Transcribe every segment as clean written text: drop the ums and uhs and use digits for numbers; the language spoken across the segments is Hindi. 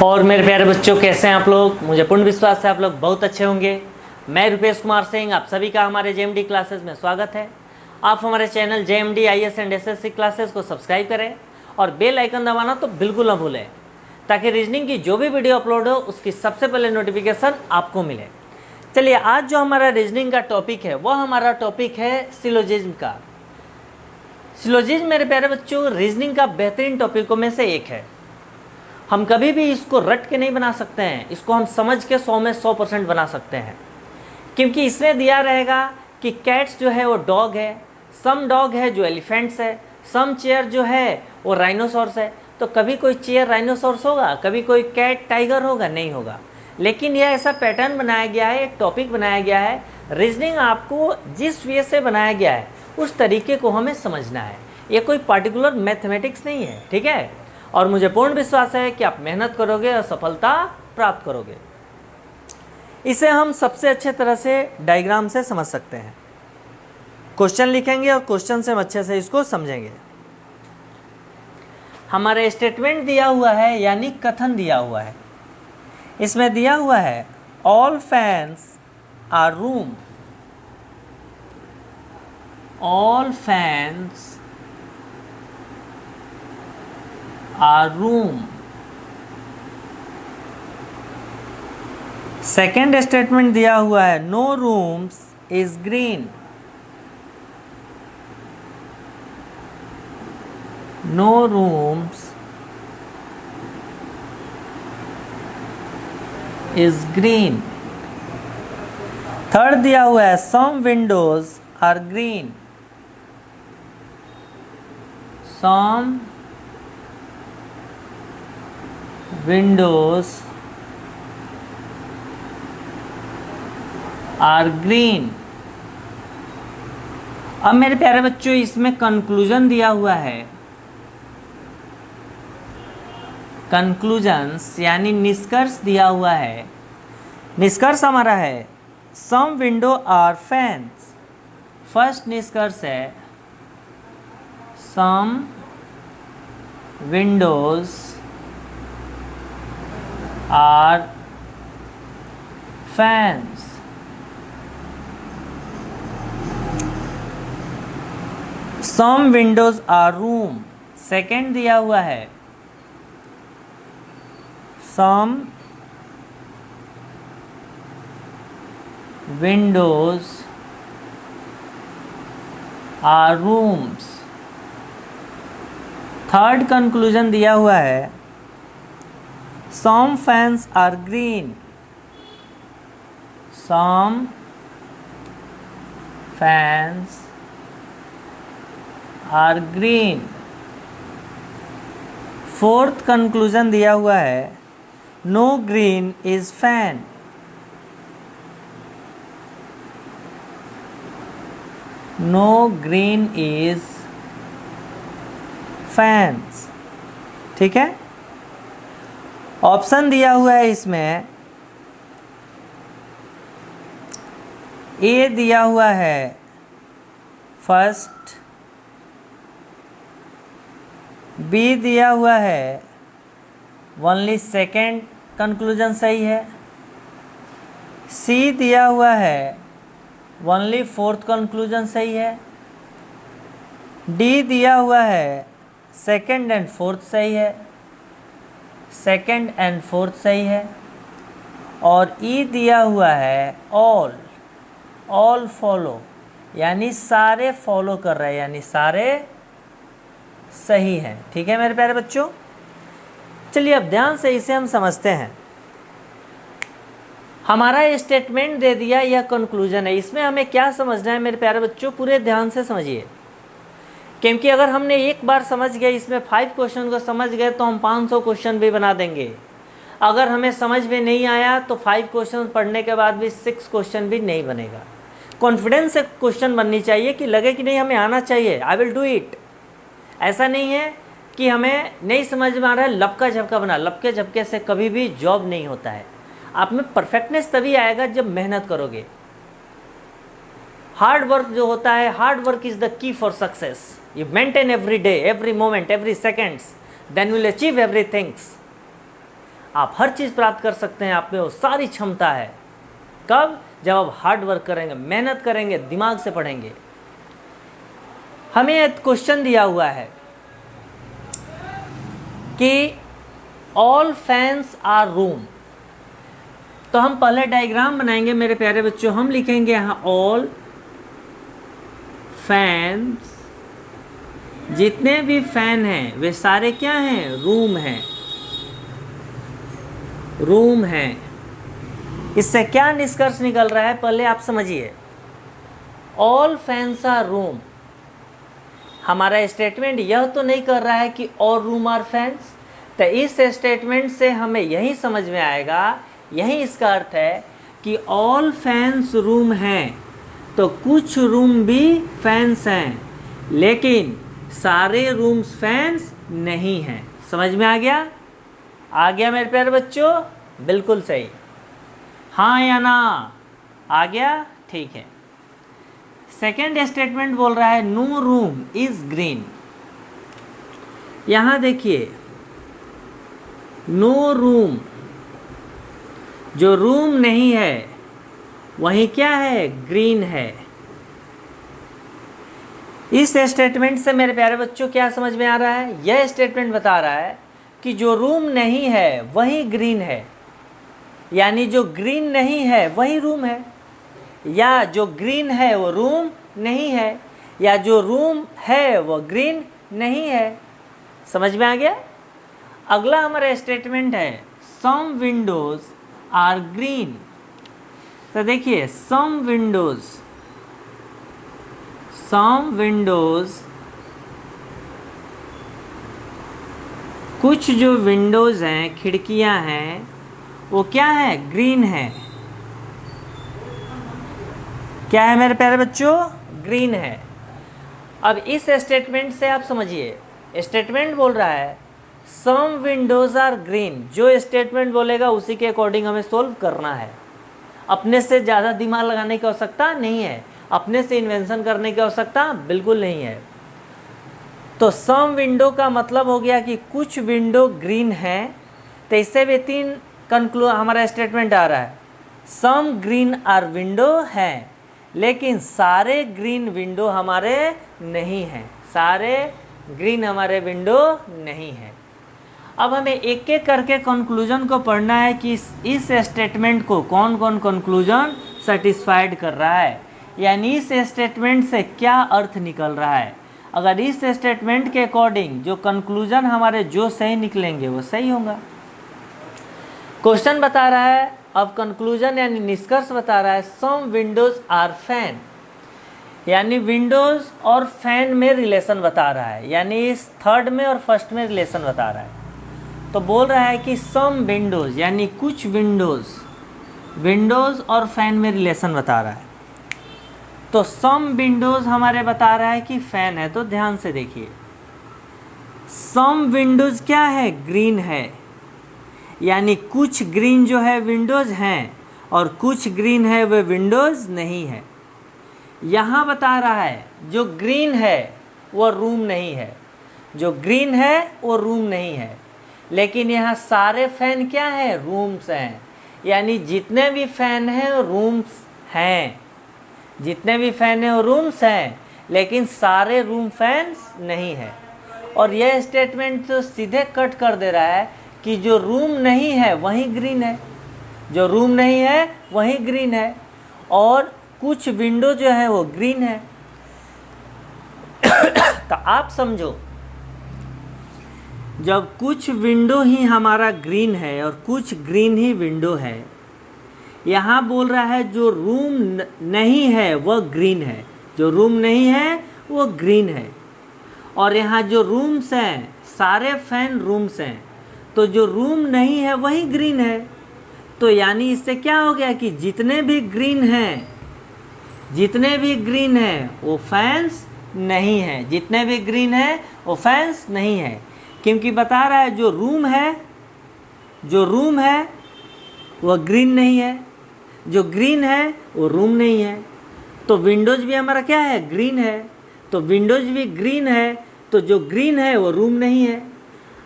और मेरे प्यारे बच्चों, कैसे हैं आप लोग? मुझे पूर्ण विश्वास है आप लोग बहुत अच्छे होंगे। मैं रुपेश कुमार सिंह, आप सभी का हमारे जेएमडी क्लासेस में स्वागत है। आप हमारे channel JMD IAS and SSC classes को सब्सक्राइब करें और बेल आइकन दबाना तो बिल्कुल ना भूलें, ताकि रीजनिंग की जो भी वीडियो अपलोड हो उसकी सबसे पहले नोटिफिकेशन आपको मिले। चलिए, आज जो हमारा रीजनिंग का टॉपिक है वह हमारा टॉपिक है सिलोजिज्म का। सिलोजिज्म मेरे प्यारे बच्चों रीजनिंग का बेहतरीन टॉपिकों में से एक है। हम कभी भी इसको रट के नहीं बना सकते हैं, इसको हम समझ के 100 में 100% बना सकते हैं, क्योंकि इसमें दिया रहेगा कि कैट्स जो है वो डॉग है, सम डॉग है जो एलिफेंट्स है, सम चेयर जो है वो राइनोसॉर्स है। तो कभी कोई चेयर राइनोसॉर्स होगा, कभी कोई कैट टाइगर होगा? नहीं होगा। लेकिन यह ऐसा पैटर्न बनाया गया है, एक टॉपिक बनाया गया है। रीजनिंग आपको जिस वे से बनाया गया है उस तरीके को हमें समझना है। ये कोई पार्टिकुलर मैथमेटिक्स नहीं है, ठीक है? और मुझे पूर्ण विश्वास है कि आप मेहनत करोगे और सफलता प्राप्त करोगे। इसे हम सबसे अच्छे तरह से डायग्राम से समझ सकते हैं। क्वेश्चन लिखेंगे और क्वेश्चन से हम अच्छे से इसको समझेंगे। हमारे स्टेटमेंट दिया हुआ है, यानी कथन दिया हुआ है। इसमें दिया हुआ है all fans are room, all fans are room. Second statement दिया हुआ है no rooms is green, no rooms is green. Third दिया हुआ है some windows are green, some windows are green। अब मेरे प्यारे बच्चों इसमें कंक्लूजन दिया हुआ है। कंक्लूजन्स यानी निष्कर्ष दिया हुआ है। निष्कर्ष हमारा है some window are fans. First निष्कर्ष है some windows are fans। some windows are room। Second दिया हुआ है some windows are rooms। Third conclusion दिया हुआ है some fans are green, some fans are green। Fourth conclusion दिया हुआ है no green is fan, no green is fans। ठीक है? ऑप्शन दिया हुआ है इसमें ए दिया हुआ है फर्स्ट, बी दिया हुआ है ओनली सेकेंड कंक्लूजन सही है, सी दिया हुआ है ओनली फोर्थ कंक्लूजन सही है, डी दिया हुआ है सेकेंड एंड फोर्थ सही है, सेकेंड एंड फोर्थ सही है, और ई दिया हुआ है ऑल, ऑल फॉलो यानी सारे फॉलो कर रहे हैं, यानी सारे सही हैं। ठीक है मेरे प्यारे बच्चों, चलिए अब ध्यान से इसे हम समझते हैं। हमारा ये स्टेटमेंट दे दिया, यह कंक्लूजन है। इसमें हमें क्या समझना है मेरे प्यारे बच्चों, पूरे ध्यान से समझिए, क्योंकि अगर हमने एक बार समझ गए, इसमें 5 क्वेश्चन को समझ गए तो हम 500 क्वेश्चन भी बना देंगे। अगर हमें समझ में नहीं आया तो 5 क्वेश्चन पढ़ने के बाद भी 6 क्वेश्चन भी नहीं बनेगा। कॉन्फिडेंस से क्वेश्चन बननी चाहिए कि लगे कि नहीं हमें आना चाहिए, आई विल डू इट। ऐसा नहीं है कि हमें नहीं समझ में आ रहा है, लपका झपका बना। लपके झपके से कभी भी जॉब नहीं होता है। आप में परफेक्टनेस तभी आएगा जब मेहनत करोगे। हार्ड वर्क जो होता है, hard work is the key for success. You maintain every day, every moment, every seconds, then will achieve every things. आप हर चीज़ प्राप्त कर सकते हैं, आप में वो सारी क्षमता है। कब? जब आप हार्ड वर्क करेंगे, मेहनत करेंगे, दिमाग से पढ़ेंगे। हमें एक क्वेश्चन दिया हुआ है कि ऑल फैंस आर रूम। तो हम पहले डायग्राम बनाएंगे मेरे प्यारे बच्चों। हम लिखेंगे यहाँ ऑल फैंस, जितने भी फैन हैं वे सारे क्या हैं? रूम हैं, रूम हैं। इससे क्या निष्कर्ष निकल रहा है पहले आप समझिए। ऑल फैंस आर रूम, हमारा स्टेटमेंट यह तो नहीं कर रहा है कि ऑल रूम आर फैंस। तो इस स्टेटमेंट से हमें यही समझ में आएगा, यही इसका अर्थ है कि ऑल फैंस रूम हैं, तो कुछ रूम भी फैंस हैं, लेकिन सारे रूम्स फैंस नहीं हैं। समझ में आ गया? आ गया मेरे प्यारे बच्चों? बिल्कुल सही, हाँ या ना? आ गया? ठीक है। सेकेंड स्टेटमेंट बोल रहा है नो रूम इज ग्रीन। यहां देखिए, नो रूम, जो रूम नहीं है वही क्या है? ग्रीन है। इस स्टेटमेंट से मेरे प्यारे बच्चों क्या समझ में आ रहा है? यह स्टेटमेंट बता रहा है कि जो रूम नहीं है वही ग्रीन है, यानी जो ग्रीन नहीं है वही रूम है, या जो ग्रीन है वो रूम नहीं है, या जो रूम है वो ग्रीन नहीं है। समझ में आ गया? अगला हमारा स्टेटमेंट है सम विंडोज आर ग्रीन। तो देखिए, सम विंडोज, कुछ जो विंडोज हैं, खिड़कियां हैं, वो क्या है? ग्रीन है। क्या है मेरे प्यारे बच्चों? ग्रीन है। अब इस स्टेटमेंट से आप समझिए, स्टेटमेंट बोल रहा है सम विंडोज आर ग्रीन। जो स्टेटमेंट बोलेगा उसी के अकॉर्डिंग हमें सोल्व करना है। अपने से ज़्यादा दिमाग लगाने की आवश्यकता नहीं है, अपने से इन्वेंशन करने की आवश्यकता बिल्कुल नहीं है। तो सम विंडो का मतलब हो गया कि कुछ विंडो ग्रीन है। तो इससे भी तीन हमारा स्टेटमेंट आ रहा है, सम ग्रीन आर विंडो है, लेकिन सारे ग्रीन विंडो हमारे नहीं हैं, सारे ग्रीन हमारे विंडो नहीं है। अब हमें एक एक करके कंक्लूजन को पढ़ना है कि इस स्टेटमेंट को कौन कौन कंक्लूजन सेटिस्फाइड कर रहा है, यानी इस स्टेटमेंट से क्या अर्थ निकल रहा है। अगर इस स्टेटमेंट के अकॉर्डिंग जो कंक्लूजन हमारे जो सही निकलेंगे वो सही होगा। क्वेश्चन बता रहा है, अब कंक्लूजन यानी निष्कर्ष बता रहा है सम विंडोज आर फैन, यानी विंडोज और फैन में रिलेशन बता रहा है, यानी इस थर्ड में और फर्स्ट में रिलेशन बता रहा है। तो बोल रहा है कि सम विंडोज यानी कुछ विंडोज और फैन में रिलेशन बता रहा है। तो सम विंडोज हमारे बता रहा है कि फैन है। तो ध्यान से देखिए, सम विंडोज क्या है? ग्रीन है, यानी कुछ ग्रीन जो है विंडोज हैं और कुछ ग्रीन है वे विंडोज नहीं है। यहाँ बता रहा है जो ग्रीन है वो रूम नहीं है, जो ग्रीन है वो रूम नहीं है, लेकिन यहाँ सारे फैन क्या है? रूम्स हैं, यानी जितने भी फैन हैं वो रूम्स हैं, जितने भी फैन हैं वो रूम्स हैं, लेकिन सारे रूम फैंस नहीं है। और यह स्टेटमेंट तो सीधे कट कर दे रहा है कि जो रूम नहीं है वही ग्रीन है, जो रूम नहीं है वही ग्रीन है, और कुछ विंडो जो है वो ग्रीन है। तो आप समझो, जब कुछ विंडो ही हमारा ग्रीन है और कुछ ग्रीन ही विंडो है, यहाँ बोल रहा है जो रूम नहीं है वह ग्रीन है, जो रूम नहीं है वो ग्रीन है, और यहाँ जो रूम्स हैं सारे फैन रूम्स हैं, तो जो रूम नहीं है वही ग्रीन है। तो यानी इससे क्या हो गया कि जितने भी ग्रीन हैं वो फैंस नहीं हैं, जितने भी ग्रीन हैं वो फैंस नहीं हैं, क्योंकि बता रहा है जो रूम है वो ग्रीन नहीं है, जो ग्रीन है वो रूम नहीं है। तो विंडोज भी हमारा क्या है? ग्रीन है। तो विंडोज भी ग्रीन है, तो जो ग्रीन है वो रूम नहीं है।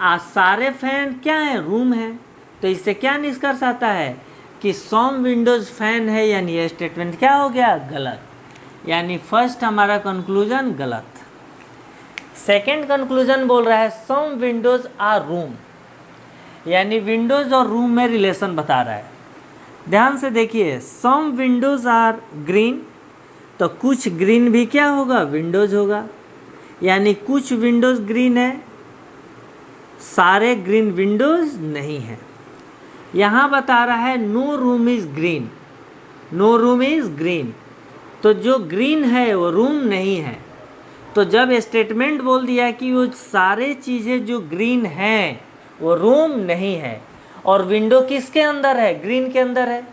आज सारे फैन क्या है? रूम है। तो इससे क्या निष्कर्ष आता है कि सम विंडोज फैन है, यानी यह स्टेटमेंट क्या हो गया, गलत। यानी फर्स्ट हमारा कंक्लूजन गलत। सेकेंड कंक्लूजन बोल रहा है सम विंडोज आर रूम, यानी विंडोज और रूम में रिलेशन बता रहा है। ध्यान से देखिए, सम विंडोज आर ग्रीन, तो कुछ ग्रीन भी क्या होगा, विंडोज होगा। यानी कुछ विंडोज ग्रीन है, सारे ग्रीन विंडोज नहीं है। यहाँ बता रहा है no room is green, no room is green, तो जो ग्रीन है वो रूम नहीं है। तो जब स्टेटमेंट बोल दिया कि वो सारे चीज़ें जो ग्रीन हैं वो रूम नहीं है, और विंडो किसके अंदर है, ग्रीन के अंदर है,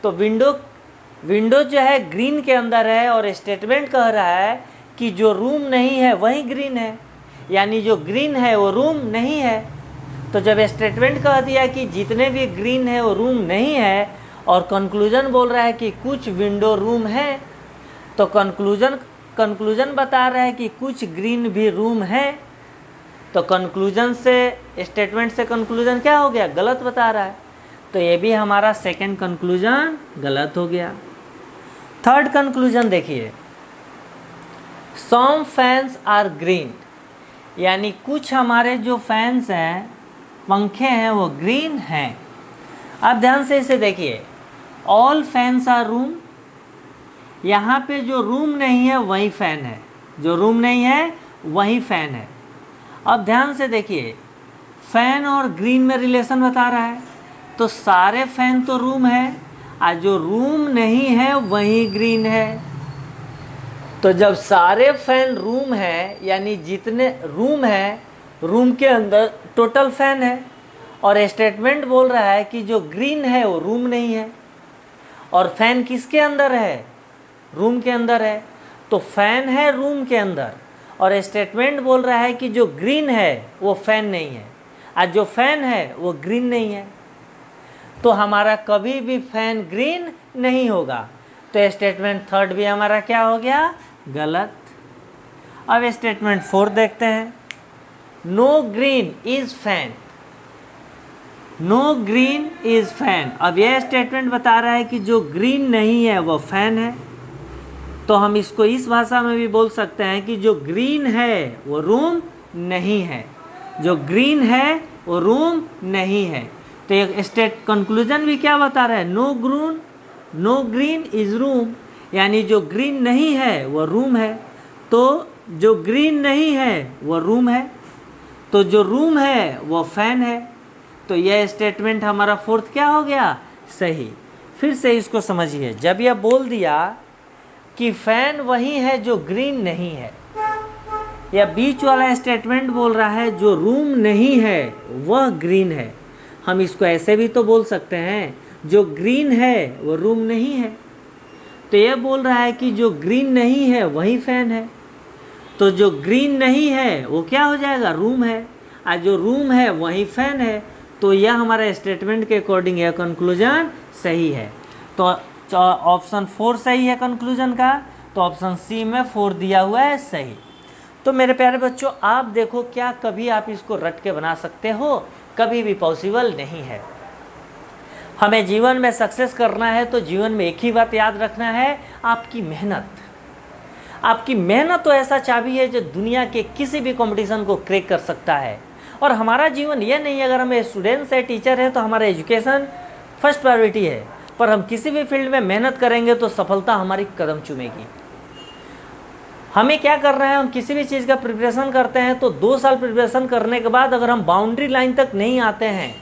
तो विंडो जो है ग्रीन के अंदर है, और स्टेटमेंट कह रहा है कि जो रूम नहीं है वही ग्रीन है, यानी जो ग्रीन है वो रूम नहीं है। तो जब स्टेटमेंट कह दिया कि जितने भी ग्रीन है वो रूम नहीं है, और कंक्लूजन बोल रहा है कि कुछ विंडो रूम है, तो कंक्लूजन बता रहा है कि कुछ ग्रीन भी रूम है। तो कंक्लूजन से, स्टेटमेंट से कंक्लूजन क्या हो गया, गलत बता रहा है। तो ये भी हमारा सेकंड कंक्लूजन गलत हो गया। थर्ड कंक्लूजन देखिए, सम फैंस आर ग्रीन, यानी कुछ हमारे जो फैंस हैं, पंखे हैं, वो ग्रीन हैं। अब ध्यान से इसे देखिए, ऑल फैंस आर रूम, यहाँ पे जो रूम नहीं है वही फैन है, जो रूम नहीं है वही फैन है। अब ध्यान से देखिए, फैन और ग्रीन में रिलेशन बता रहा है, तो सारे फैन तो रूम है, और जो रूम नहीं है वही ग्रीन है। तो जब सारे फैन रूम है, यानी जितने रूम है, रूम के अंदर टोटल फैन है, और स्टेटमेंट बोल रहा है कि जो ग्रीन है वो रूम नहीं है, और फैन किसके अंदर है, रूम के अंदर है। तो फैन है रूम के अंदर, और स्टेटमेंट बोल रहा है कि जो ग्रीन है वो फैन नहीं है, और जो फैन है वो ग्रीन नहीं है। तो हमारा कभी भी फैन ग्रीन नहीं होगा। तो स्टेटमेंट थर्ड भी हमारा क्या हो गया, गलत। अब स्टेटमेंट फोर्थ देखते हैं, no green is fan, no green is fan. अब यह स्टेटमेंट बता रहा है कि जो ग्रीन नहीं है वो फैन है। तो हम इसको इस भाषा में भी बोल सकते हैं कि जो ग्रीन है वो रूम नहीं है, जो ग्रीन है वो रूम नहीं है। तो एक कंक्लूजन भी क्या बता रहा है, नो ग्रीन इज रूम, यानी जो ग्रीन नहीं है वो रूम है। तो जो ग्रीन नहीं है वो रूम है, तो जो रूम है वो फैन है। तो यह स्टेटमेंट हमारा फोर्थ क्या हो गया, सही। फिर से इसको समझिए, जब यह बोल दिया कि फैन वही है जो ग्रीन नहीं है, या बीच वाला स्टेटमेंट बोल रहा है जो रूम नहीं है वह ग्रीन है। हम इसको ऐसे भी तो बोल सकते हैं, जो ग्रीन है वो रूम नहीं है। तो यह बोल रहा है कि जो ग्रीन नहीं है वही फैन है, तो जो ग्रीन नहीं है वो क्या हो जाएगा, रूम है, और जो रूम है वही फैन है। तो यह हमारे स्टेटमेंट के अकॉर्डिंग यह कंक्लूजन सही है। तो ऑप्शन 4 सही है कंक्लूजन का, तो ऑप्शन सी में 4 दिया हुआ है सही। तो मेरे प्यारे बच्चों, आप देखो, क्या कभी आप इसको रट के बना सकते हो, कभी भी पॉसिबल नहीं है। हमें जीवन में सक्सेस करना है तो जीवन में एक ही बात याद रखना है, आपकी मेहनत। आपकी मेहनत तो ऐसा चाबी है जो दुनिया के किसी भी कंपटीशन को क्रैक कर सकता है। और हमारा जीवन यह नहीं है, अगर हम स्टूडेंट्स है, टीचर है, तो हमारा एजुकेशन फर्स्ट प्रायोरिटी है, पर हम किसी भी फील्ड में मेहनत करेंगे तो सफलता हमारी कदम चूमेगी। हमें क्या करना है, हम किसी भी चीज़ का प्रिपरेशन करते हैं तो 2 साल प्रिपरेशन करने के बाद अगर हम बाउंड्री लाइन तक नहीं आते हैं,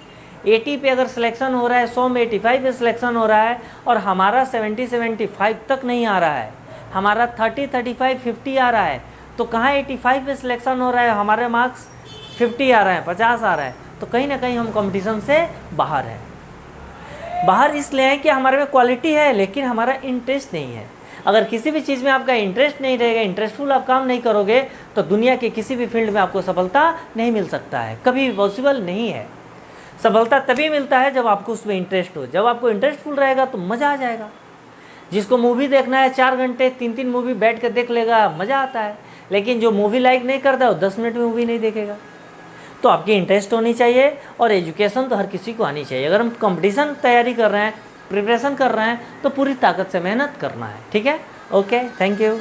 80 पे अगर सिलेक्शन हो रहा है, 100 में 85 पे सिलेक्शन हो रहा है, और हमारा 70-75 तक नहीं आ रहा है, हमारा 30-35-50 आ रहा है, तो कहाँ 85 पे सिलेक्शन हो रहा है, हमारे मार्क्स 50 आ रहे हैं, 50 आ रहा है, तो कहीं ना कहीं हम कंपटीशन से बाहर हैं। बाहर इसलिए है कि हमारे में क्वालिटी है लेकिन हमारा इंटरेस्ट नहीं है। अगर किसी भी चीज़ में आपका इंटरेस्ट नहीं रहेगा, इंटरेस्टफुल आप काम नहीं करोगे, तो दुनिया के किसी भी फील्ड में आपको सफलता नहीं मिल सकता है, कभी भी पॉसिबल नहीं है। सफलता तभी मिलता है जब आपको उसमें इंटरेस्ट हो। जब आपको इंटरेस्टफुल रहेगा तो मज़ा आ जाएगा। जिसको मूवी देखना है 4 घंटे 3-3 मूवी बैठ कर देख लेगा, मज़ा आता है। लेकिन जो मूवी लाइक नहीं करता वो 10 मिनट में मूवी नहीं देखेगा। तो आपकी इंटरेस्ट होनी चाहिए और एजुकेशन तो हर किसी को आनी चाहिए। अगर हम कंपटीशन तैयारी कर रहे हैं, प्रिपरेशन कर रहे हैं, तो पूरी ताकत से मेहनत करना है। ठीक है, ओके, थैंक यू।